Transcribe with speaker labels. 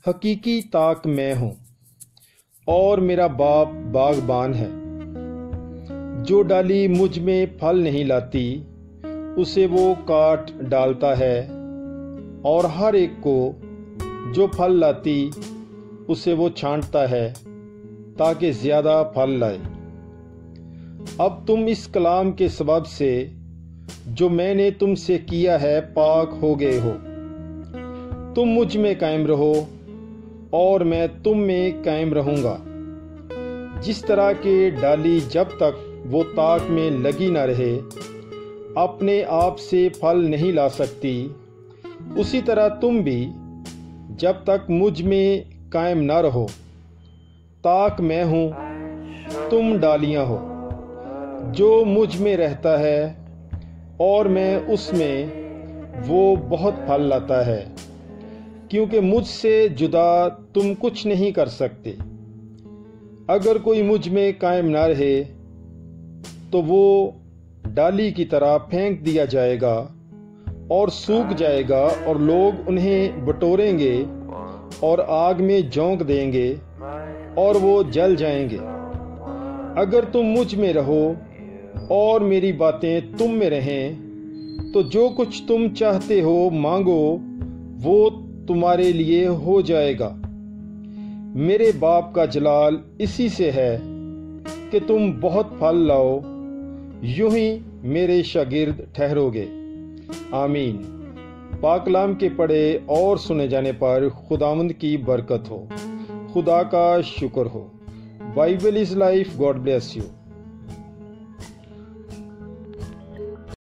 Speaker 1: حقیقی طاق میں ہوں اور میرا باپ باغبان ہے۔ جو ڈالی مجھ میں پھل نہیں لاتی اسے وہ کاٹ ڈالتا ہے، اور ہر ایک کو جو پھل لاتی اسے وہ چھانٹتا ہے تاکہ زیادہ پھل لائے۔ اب تم اس کلام کے سبب سے جو میں نے تم سے کیا ہے پاک ہو گئے ہو۔ تم مجھ میں قائم رہو اور میں تم میں قائم رہوں گا۔ جس طرح کہ ڈالی جب تک وہ طاق میں لگی نہ رہے اپنے آپ سے پھل نہیں لا سکتی، اسی طرح تم بھی جب تک مجھ میں قائم نہ رہو۔ طاق میں ہوں، تم ڈالیاں ہو۔ جو مجھ میں رہتا ہے اور میں اس میں، وہ بہت پھل لاتا ہے، کیونکہ مجھ سے جدا تم کچھ نہیں کر سکتے۔ اگر کوئی مجھ میں قائم نہ رہے تو وہ ڈالی کی طرح پھینک دیا جائے گا اور سوکھ جائے گا، اور لوگ انہیں بٹوریں گے اور آگ میں جھونک دیں گے اور وہ جل جائیں گے۔ اگر تم مجھ میں رہو اور میری باتیں تم میں رہیں تو جو کچھ تم چاہتے ہو مانگو، وہ تمہارے لیے ہو جائے گا۔ میرے باپ کا جلال اسی سے ہے کہ تم بہت پھل لاؤ، یوں ہی میرے شاگرد ٹھہرو گے۔ آمین۔ پاک کلام کے پڑھے اور سنے جانے پر خداوند کی برکت ہو، خدا کا شکر ہو۔ Bible is life. God bless you.